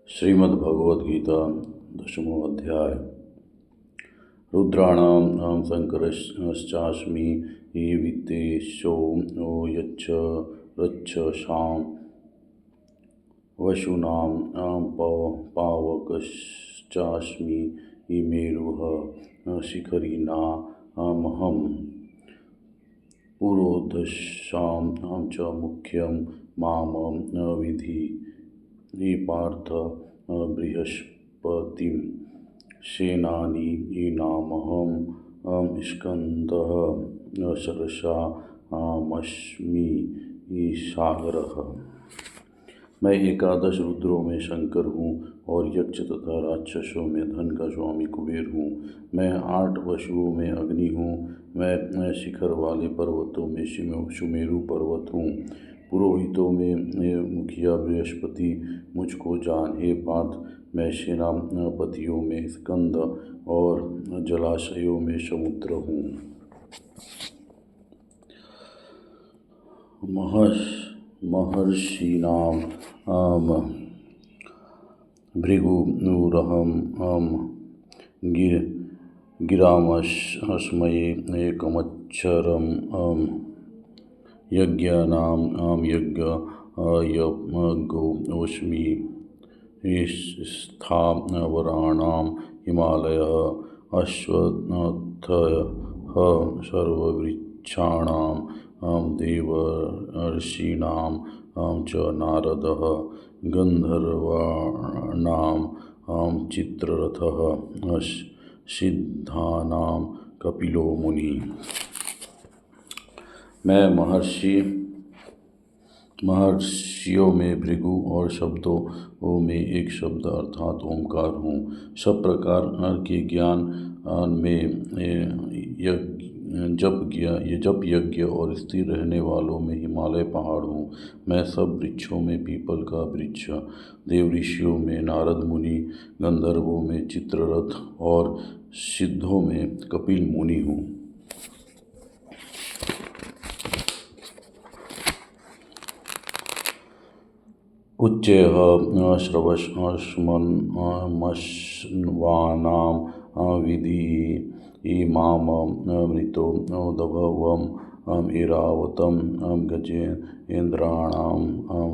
श्रीमद्भगवद्गीता दशमो अध्याय। रुद्राणां शङ्करश्चास्मि वित्तेषो यच्च रक्षसां वसूनां पावकश्चास्मि मेरुः शिखरिणामहं पुरोधसां च मुख्यं मां विद्धि पार्थ बृहस्पतिं सेनानीनामहं स्कन्दः सरसामस्मि सागरः। मैं एकादश रुद्रों में शंकर हूँ और यक्ष तथा राक्षसों में धन का स्वामी कुबेर हूँ। मैं 8 वसुओं में अग्नि हूँ। मैं शिखर वाले पर्वतों में सुमेरु पर्वत हूँ। पुरोहितों में मुखिया बृहस्पति मुझको जान। हे पार्थ, मैं सेनापतियों में स्कंद और जलाशयों में समुद्र हूँ। महर्षिणां भृगुरहं गिरामस्मये एकमक्षरं यज्ञानां यज्ञोऽस्मि स्थावराणां हिमालयः अश्वत्थः सर्ववृक्षाणां देवर्षीणां च नारदः गन्धर्वाणां चित्ररथः सिद्धानां कपिलो मुनिः। मैं महर्षियों में भृगु और शब्दों में एक शब्द अर्थात ओंकार हूँ। सब प्रकार के ज्ञान में जप यज्ञ और स्थिर रहने वालों में हिमालय पहाड़ हूँ। मैं सब वृक्षों में पीपल का वृक्ष, देवऋषियों में नारद मुनि, गंधर्वों में चित्ररथ और सिद्धों में कपिल मुनि हूँ। उच्चैः श्रवस्मन्मश्वानां विधि मामृतो दभवम् ऐरावतं गजेन्द्राणां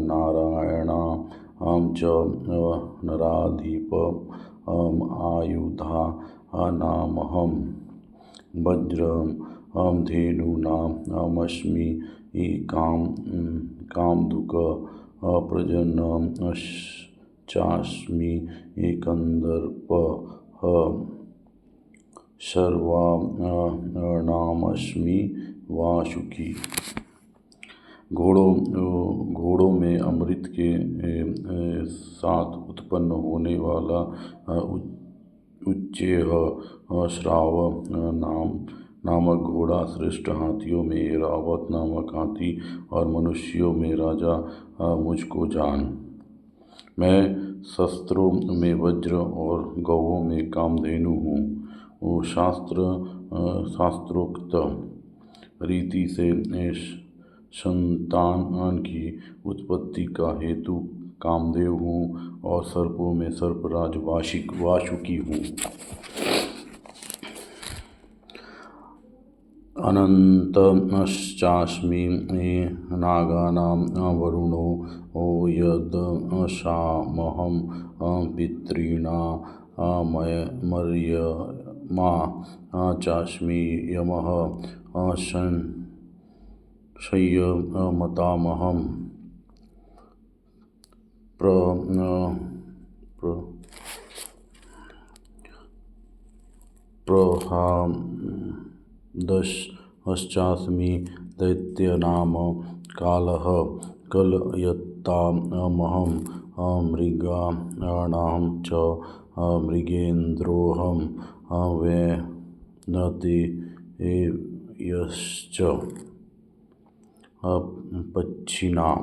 नारायणां च नराधिपम् आयुधानामहं वज्रं धेनूनामस्मि कामधुक प्रजनश्चास्मि कन्दर्पः सर्वाणामस्मि वासुकी। घोड़ों में अमृत के साथ उत्पन्न होने वाला उच्चैः श्राव नामक घोड़ा श्रेष्ठ, हाथियों में ऐरावत नामक हाथी और मनुष्यों में राजा मुझको जान। मैं शस्त्रों में वज्र और गौओं में कामधेनु हूँ। शास्त्रोक्त रीति से संतान की उत्पत्ति का हेतु कामदेव हूँ और सर्पों में सर्पराज वासुकी हूँ। अनन्तश्चास्मि नागानां वरुणो यदसामहं पितॄणामर्यमा चास्मि यमः संयमतामहं प्रह्लादश्चास्मि दैत्यानां कालः कलयतामहं मृगाणां च मृगेन्द्रोऽहं वैनतेयश्च पक्षिणां।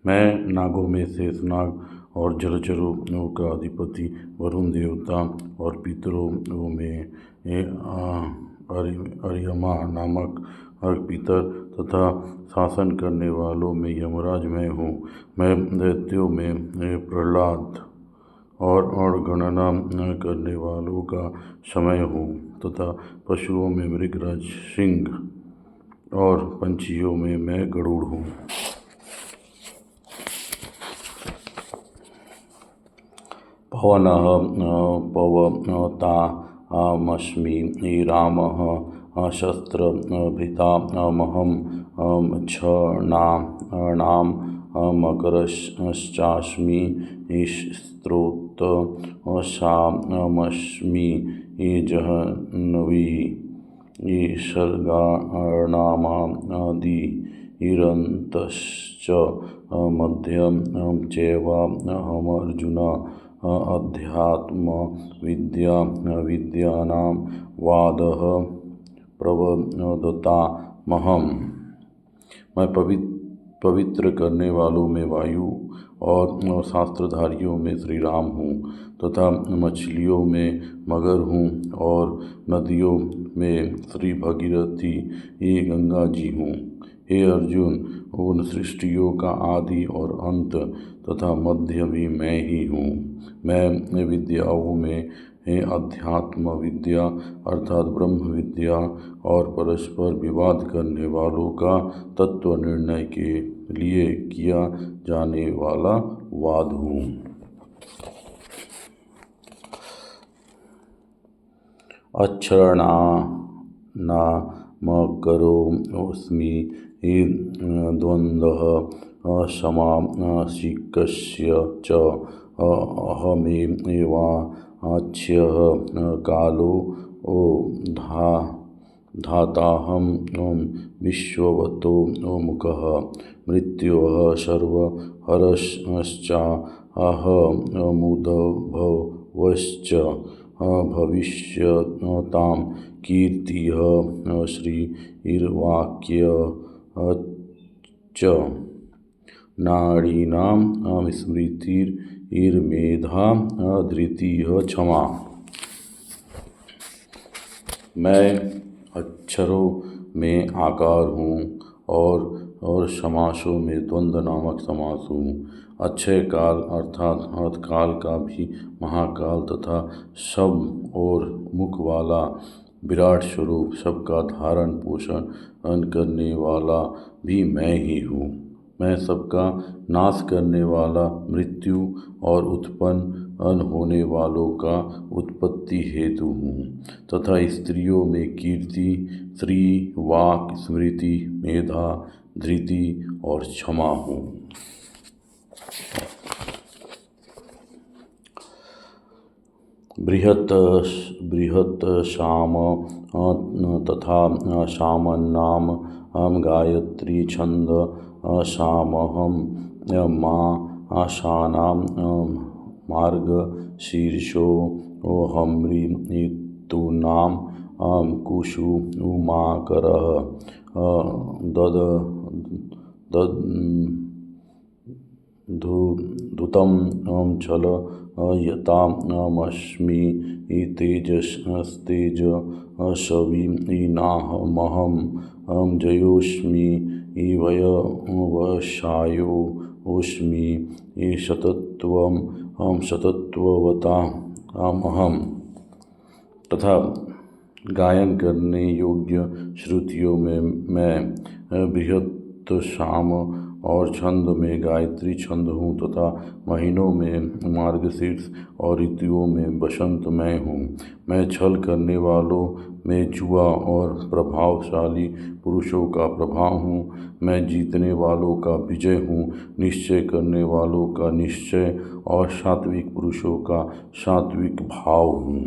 मैं नागों में शेषनाग और जलचरों का अधिपति वरुण देवता और पितरों में अर्यमा नामक पितर तथा शासन करने वालों में यमराज मैं हूँ। मैं दैत्यों में प्रहलाद और गणना करने वालों का समय हूँ तथा पशुओं में मृगराज सिंह और पंछियों में मैं गरुड़ हूँ। पवनः पवतामस्मि रामः शस्त्रभृतामहं क्षणानां मकरश्चास्मि स्रोतसामस्मि जह्नवीः सर्गाणामादिरन्तश्च मध्यं चैवाहमर्जुन अध्यात्मविद्या विद्यानां वादः प्रवदतामहम्। मैं पवित्र करने वालों में वायु और शास्त्रधारियों में श्री राम हूँ तथा मछलियों में मगर हूँ और नदियों में श्री भगीरथी ये गंगा जी हूँ। हे अर्जुन, उन सृष्टियों का आदि और अंत तथा मध्य भी मैं ही हूँ। मैं विद्याओं में अध्यात्म विद्या अर्थात ब्रह्म विद्या और परस्पर विवाद करने वालों का तत्व निर्णय के लिए किया जाने वाला वाद हूँ। अक्षरणामकरोऽस्मि द्वन्द्वः समासिकस्य च अहमेवाच्यः कालो धाताहं विश्ववतो मुखः मृत्योः सर्वहरश्चाहमुद्भवश्च भविष्यतां कीर्तिः श्रीर्वाक्यः च नारीणां स्मृतिर्मेधा धृतिः क्षमा। मैं अक्षरों में आकार हूँ और समासों में द्वंद्व नामक समास हूँ। अक्षय काल अर्थात काल का भी महाकाल तथा सब और मुख वाला विराट स्वरूप सबका धारण पोषण करने वाला भी मैं ही हूँ। मैं सबका नाश करने वाला मृत्यु और उत्पन्न होने वालों का उत्पत्ति हेतु हूँ तथा स्त्रियों में कीर्ति श्री वाक स्मृति मेधा धृति और क्षमा हूँ। बृहत् शाम तथा शामन्नाम गायत्री छंद शामहं माशानां मार्गशीर्षो हमृतूनां कुसुमाकरः धूतं छलयतामस्मि तेजस्तेजसविनामहं जयोऽस्मि वयवशायोऽस्मि सतत्ववतामहम्। तथा गायन करने योग्य श्रुतियों में मैं बृहत् शाम और छंद में गायत्री छंद हूँ तथा महीनों में मार्गशीर्ष और ऋतुओं में बसंत मैं हूँ। मैं छल करने वालों में जुआ और प्रभावशाली पुरुषों का प्रभाव हूँ। मैं जीतने वालों का विजय हूँ, निश्चय करने वालों का निश्चय और सात्विक पुरुषों का सात्विक भाव हूँ।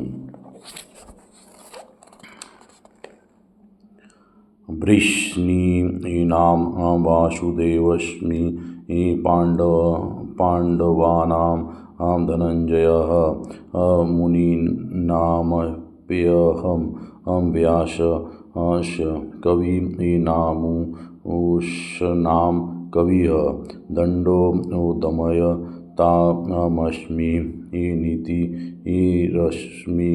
वृष्णीनां वासुदेवस्मि पाण्डवानां धनञ्जयः मुनीनामप्यहं व्यासः कवीनामुष्णां कविः दण्डो दमयतामस्मि नीतिरस्मि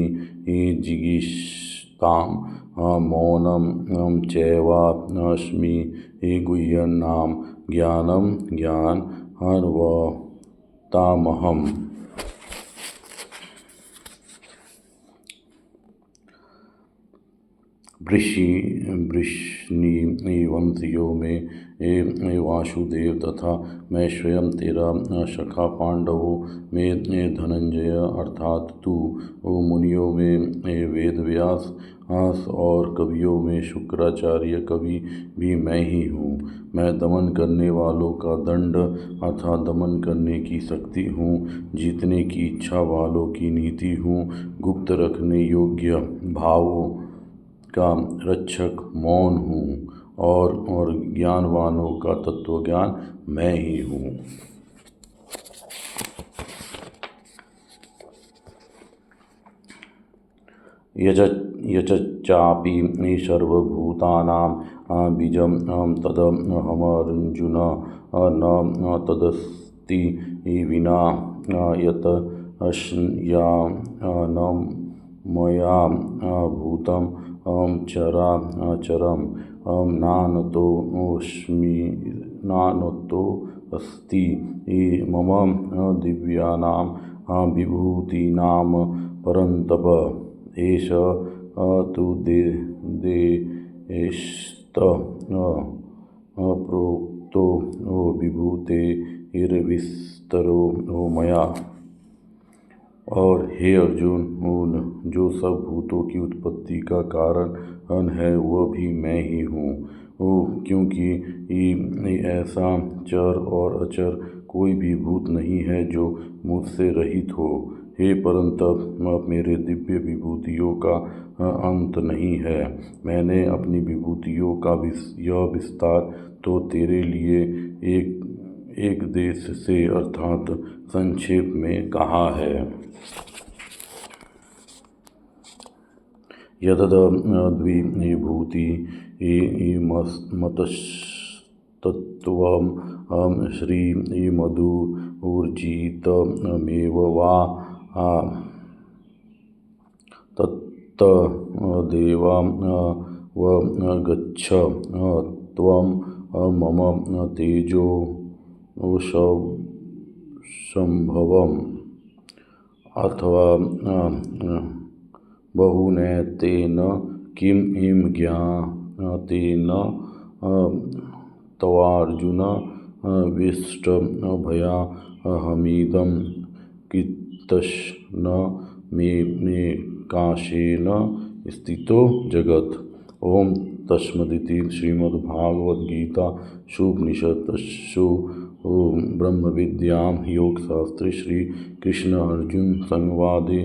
जिगीषतां मौनं चैवास्मि गुह्यनां ज्ञानं ज्ञानवतामहम्। वृष्णि में वासुदेव तथा मैं स्वयं तेरा सखा, पांडवों में धनंजय अर्थात तू, मुनियों में वेदव्यास और कवियों में शुक्राचार्य कवि भी मैं ही हूँ। मैं दमन करने वालों का दंड अर्थात दमन करने की शक्ति हूँ, जीतने की इच्छा वालों की नीति हूँ, गुप्त रखने योग्य भावों का रक्षक मौन हूँ और ज्ञानवानों का तत्वज्ञान मैं ही हूँ। यच्चापि सर्वभूतानां बीजं तदहमर्जुन न तदस्ति विना यत् यत् मया भूतं चराचरं नानतोऽस्ति मम दिव्यानां विभूतीनां परन्तप। एष तु प्रोक्तो विभूतेर्विस्तरो मया। और हे अर्जुन, जो सब भूतों की उत्पत्ति का कारण है वह भी मैं ही हूँ, क्योंकि ऐसा चर और अचर कोई भी भूत नहीं है जो मुझसे रहित हो। हे परंतप, मेरे दिव्य विभूतियों का अंत नहीं है। मैंने अपनी विभूतियों का यह विस्तार तो तेरे लिए एक देश से अर्थात संक्षेप में कहा है। यद्विभूति मतस्तत्त्वं श्रीमदूर्जितमेव वा तत्तदेवावगच्छ त्वं मम तेजो संभवम्। अथवा बहुनैतेन किम इम ज्ञातेन तवार्जुन विष्टभयाहमिदं कृतस्न मे काशेन स्थितो जगत्। ओम तस्सदिति श्रीमद्भागवद्गीतासूपनिषत्सु ब्रह्मविद्यां योगशास्त्रे श्री कृष्ण अर्जुन संवादे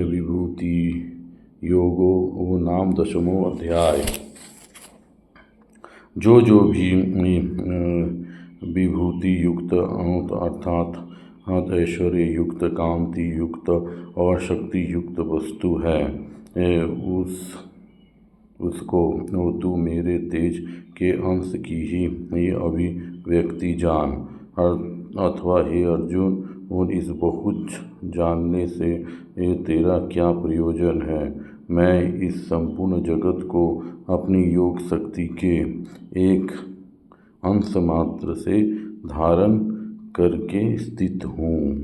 विभूति योगो नाम 10वां अध्याय। जो भी विभूति युक्त अर्थात ऐश्वर्य युक्त, कांति युक्त और शक्ति युक्त वस्तु है, उसको तू मेरे तेज के अंश की ही अभिव्यक्ति जान। अथवा हे अर्जुन, इस बहुत जानने से तेरा क्या प्रयोजन है? मैं इस संपूर्ण जगत को अपनी योग शक्ति के एक अंश मात्र से धारण करके स्थित हूँ।